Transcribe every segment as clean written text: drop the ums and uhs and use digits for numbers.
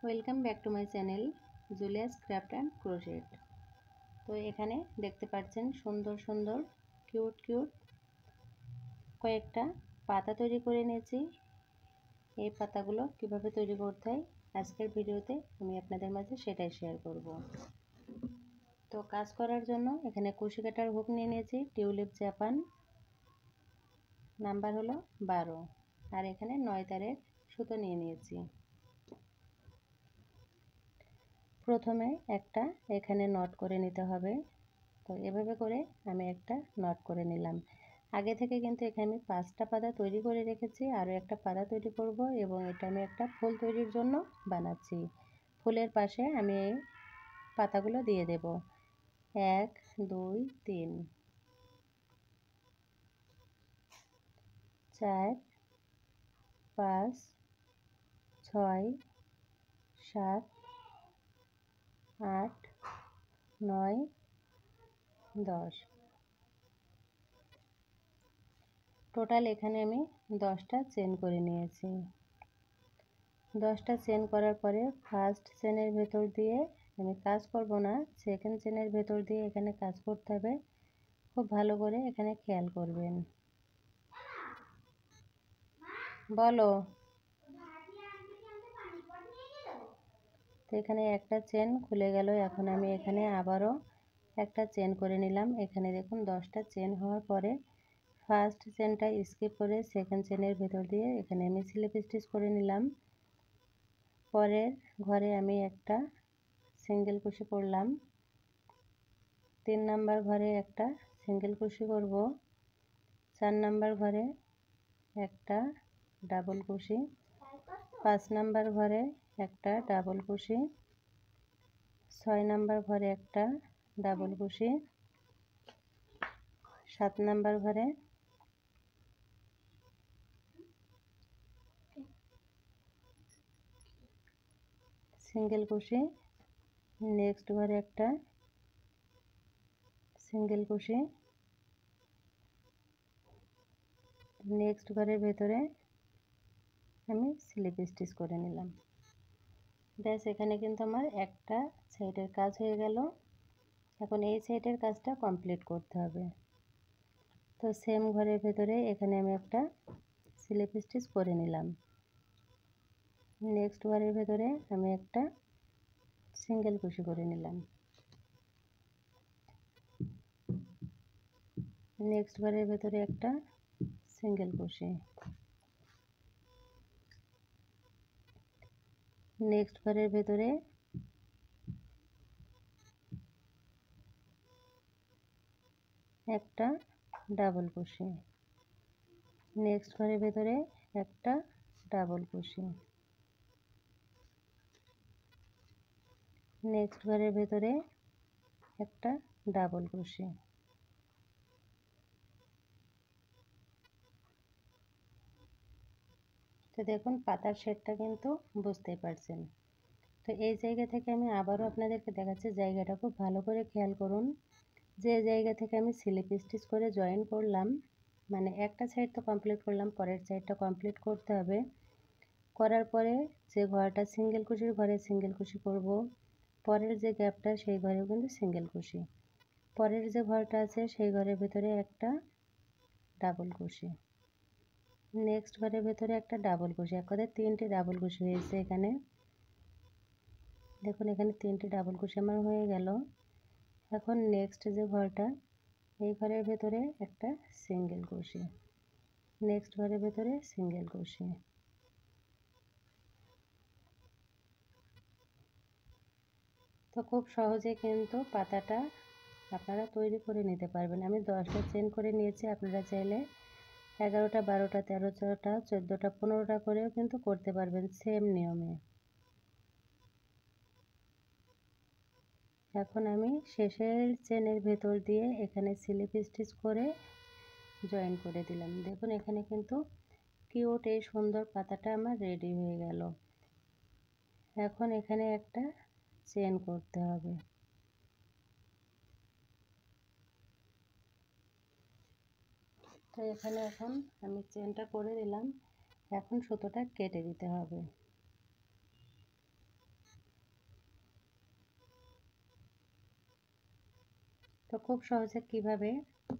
Welcome back to my channel Julius craft and crochet. তো এখানে দেখতে পাচ্ছেন সুন্দর সুন্দর কিউট কয়েকটা পাতা তৈরি করে নিয়েছি। এই পাতাগুলো কিভাবে তৈরি করতে হয় আজকের ভিডিওতে আমি আপনাদের মাঝে সেটাই শেয়ার করব। তো কাজ করার জন্য এখানে কুশি কাটার হুক নিয়ে নিয়েছি, টিউলিপ জাপান, নাম্বার হলো 12, আর এখানে 9 তারের সুতো নিয়ে নিয়েছি। প্রথমে একটা এখানে নট করে নিতে হবে। তো এভাবে করে আমি একটা নট করে নিলাম। আগে থেকে কিন্তু এখানে আমি 5টা পাতা তৈরি করে রেখেছি, আরও একটা পাতা তৈরি করব এবং এটা আমি একটা ফুল তৈরির জন্য বানাচ্ছি। ফুলের পাশে আমি এই পাতাগুলো দিয়ে দেব। 1 2 3 4 5 6 7 8 9 10। টোটাল এখানে আমি 10টা চেন করে নিয়েছি। 10টা চেন করার পরে ফার্স্ট চেনের ভেতর দিয়ে আমি কাজ করব না, সেকেন্ড চেনের ভেতর দিয়ে এখানে কাজ করতে হবে। খুব ভালো করে এখানে খেয়াল করবেন। বলো। তো এখানে একটা চেন খুলে গেল, এখন আমি এখানে আবারও একটা চেন করে নিলাম। এখানে দেখুন 10টা চেন হওয়ার পরে ফার্স্ট চেনটা স্কিপ করে সেকেন্ড চেনের ভেতর দিয়ে এখানে আমি স্লিপ স্টিচ করে নিলাম। পরের ঘরে আমি একটা সিঙ্গেল কুশি করলাম, 3 নাম্বার ঘরে একটা সিঙ্গেল কুশি করব, 4 নাম্বার ঘরে একটা ডাবল কুশি, 5 নাম্বার ঘরে একটা ডাবল কুশি, 6 নাম্বার ঘরে একটা ডাবল কুশি, 7 নাম্বার ঘরে সিঙ্গেল কুশি, নেক্সট ঘরে একটা সিঙ্গেল কুশি, নেক্সট ঘরের ভেতরে আমি স্লিপ স্টিচ করে নিলাম। ব্যাস, এখানে কিন্তু আমার একটা সাইডের কাজ হয়ে গেল। এখন এই সাইডের কাজটা কমপ্লিট করতে হবে। তো সেম ঘরের ভেতরে এখানে আমি একটা স্লিপ স্টিচ করে নিলাম। নেক্সট ঘরের ভেতরে আমি একটা সিঙ্গেল কুশি করে নিলাম। নেক্সট ঘরের ভেতরে একটা সিঙ্গেল কুশি, নেক্সট ঘরের ভেতরে একটা ডাবল কুশি, নেক্সট ঘরের ভেতরে একটা ডাবল কুশি, নেক্সট ঘরের ভেতরে একটা ডাবল কুশি। তো দেখুন পাতার শেডটা কিন্তু বুঝতেই পারছেন। তো এই জায়গা থেকে আমি আবারও আপনাদেরকে দেখাচ্ছি, জায়গাটা খুব ভালো করে খেয়াল করুন। যে জায়গা থেকে আমি স্লিপ স্টিচ করে জয়েন করলাম, মানে একটা সাইড তো কমপ্লিট করলাম, পরের সাইডটা কমপ্লিট করতে হবে। করার পরে যে ঘরটা সিঙ্গেল কুশির ঘরে সিঙ্গেল কুশি করব, পরের যে গ্যাপটা সেই ঘরেও কিন্তু সিঙ্গেল কুশি, পরের যে ঘরটা আছে সেই ঘরের ভেতরে একটা ডাবল কুশি, নেক্সট ঘরের ভেতরে একটা ডাবল কুশি। এক কথায় 3টে ডাবল কুশি হয়েছে এখানে। দেখুন এখানে 3টে ডাবল কুশি আমার হয়ে গেল। এখন নেক্সট যে ঘরটা, এই ঘরের ভেতরে একটা সিঙ্গেল কুশি, নেক্সট ঘরের ভেতরে সিঙ্গেল কুশি। তো খুব সহজে কিন্তু পাতাটা আপনারা তৈরি করে নিতে পারবেন। আমি 10টা চেন করে নিয়েছি, আপনারা চাইলে 11টা 12টা 13টা 14টা 15টা করেও কিন্তু করতে পারবেন সেম নিয়মে। এখন আমি শেষের চেনের ভেতর দিয়ে এখানে স্লিপ স্টিচ করে জয়েন করে দিলাম। দেখুন এখানে কিন্তু কিউট এই সুন্দর পাতাটা আমার রেডি হয়ে গেল। এখন এখানে একটা চেন করতে হবে। তো এখানে এখন আমি চেনটা করে দিলাম, এখন সুতোটা কেটে দিতে হবে। তো খুব সহজে কিভাবে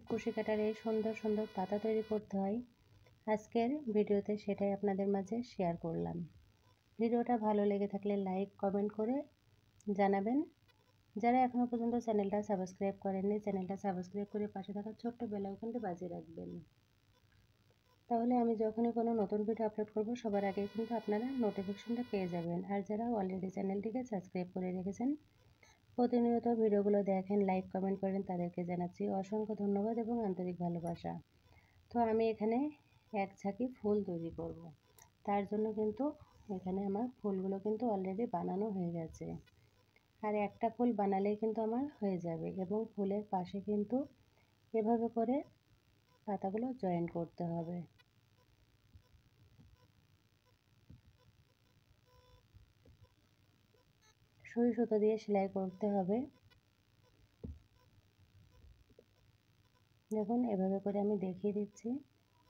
কুশি কাটার এই সুন্দর সুন্দর পাতা তৈরি করতে হয় আজকের ভিডিওতে সেটাই আপনাদের মাঝে শেয়ার করলাম। ভিডিওটা ভালো লেগে থাকলে লাইক কমেন্ট করে জানাবেন। যারা এখনও পর্যন্ত চ্যানেলটা সাবস্ক্রাইব করেননি চ্যানেলটা সাবস্ক্রাইব করে পাশে থাকা ছোট্ট বেল আইকনটি বাজিয়ে রাখবেন। তাহলে আমি যখনই কোনো নতুন ভিডিও আপলোড করব সবার আগে কিন্তু আপনারা নোটিফিকেশনটা পেয়ে যাবেন। আর যারা অলরেডি চ্যানেলটিকে সাবস্ক্রাইব করে রেখেছেন, প্রতিনিয়ত ভিডিওগুলো দেখেন, লাইক কমেন্ট করেন, তাদেরকে জানাচ্ছি অসংখ্য ধন্যবাদ এবং আন্তরিক ভালোবাসা। তো আমি এখানে এক ঝাঁকি ফুল তৈরি করব। তার জন্য কিন্তু এখানে আমার ফুলগুলো কিন্তু অলরেডি বানানো হয়ে গেছে। আর একটা ফুল বানালেই কিন্তু আমার হয়ে যাবে এবং ফুলের পাশে কিন্তু এভাবে করে পাতাগুলো জয়েন করতে হবে। সুই সুতো দিয়ে সেলাই করতে হবে। দেখুন এভাবে করে আমি দেখিয়ে দিচ্ছি।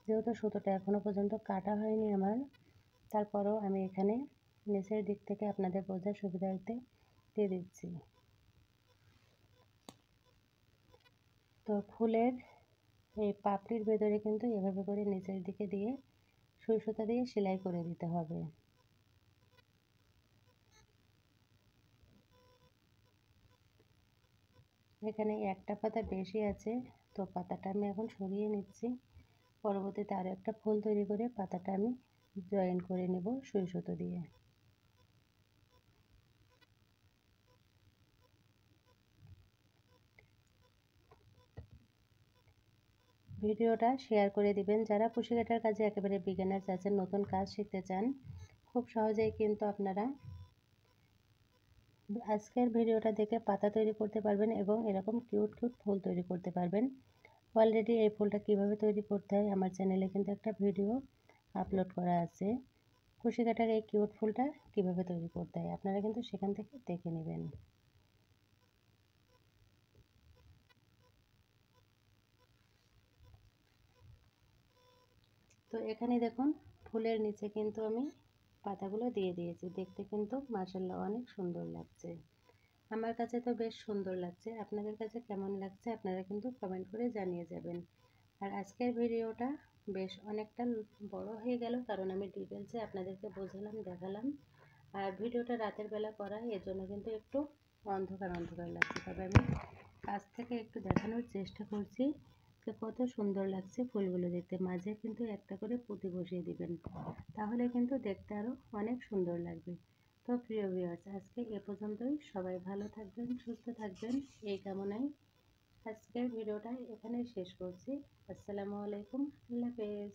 যেহেতু সুতোটা এখনও পর্যন্ত কাটা হয়নি আমার, তারপরেও আমি এখানে নিচের দিক থেকে আপনাদের বোঝার সুবিধার্থে দিয়ে দিচ্ছি। তো ফুলের এই পাপড়ির ভেতরে কিন্তু এভাবে করে নিচের দিকে দিয়ে সুই সুতো দিয়ে সেলাই করে দিতে হবে। এখানে একটা পাতা বেশি আছে, তো পাতাটা আমি এখন সরিয়ে নিচ্ছি। পরবর্তীতে আরও একটা ফুল তৈরি করে পাতাটা আমি জয়েন করে নেব সুই সুতো দিয়ে। ভিডিওটা শেয়ার করে দিবেন যারা কুশি কাটার কাজে একেবারে বিগিনার আছেন, নতুন কাজ শিখতে চান। খুব সহজেই কিন্তু আপনারা আজকের ভিডিওটা দেখে পাতা তৈরি করতে পারবেন এবং এরকম কিউট কিউট ফুল তৈরি করতে পারবেন। অলরেডি এই ফুলটা কিভাবে তৈরি করতে হয় আমার চ্যানেলে কিন্তু একটা ভিডিও আপলোড করা আছে। কুশি কাটার এই কিউট ফুলটা কিভাবে তৈরি করতে হয় আপনারা কিন্তু সেখান থেকে দেখে নেবেন। তো এখানে দেখুন ফুলের নিচে কিন্তু আমি পাতাগুলো দিয়ে দিয়েছি। দেখতে কিন্তু মাশাআল্লাহ অনেক সুন্দর লাগছে। আমার কাছে তো বেশ সুন্দর লাগছে। আপনাদের কাছে কেমন লাগছে আপনারা কিন্তু কমেন্ট করে জানিয়ে যাবেন। আর আজকের ভিডিওটা বেশ অনেকটা বড় হয়ে গেল, কারণ আমি ডিটেলসে আপনাদেরকে বোঝালাম, দেখালাম। আর ভিডিওটা রাতের বেলা করা, এর জন্য কিন্তু একটু অন্ধকার অন্ধকার লাগছে। তবে আমি কাছ থেকে একটু দেখানোর চেষ্টা করছি যে কত সুন্দর লাগছে ফুলগুলো দেখতে। মাঝে কিন্তু একটা করে পুঁতি বসিয়ে দিবেন, তাহলে কিন্তু দেখতে আরও অনেক সুন্দর লাগবে। তো প্রিয় ভিউয়ার্স, আজকে এ পর্যন্তই। সবাই ভালো থাকবেন, সুস্থ থাকবেন এই কামনায় আজকের ভিডিওটা এখানেই শেষ করছি। আসসালামু আলাইকুম, আল্লাহ হাফেজ।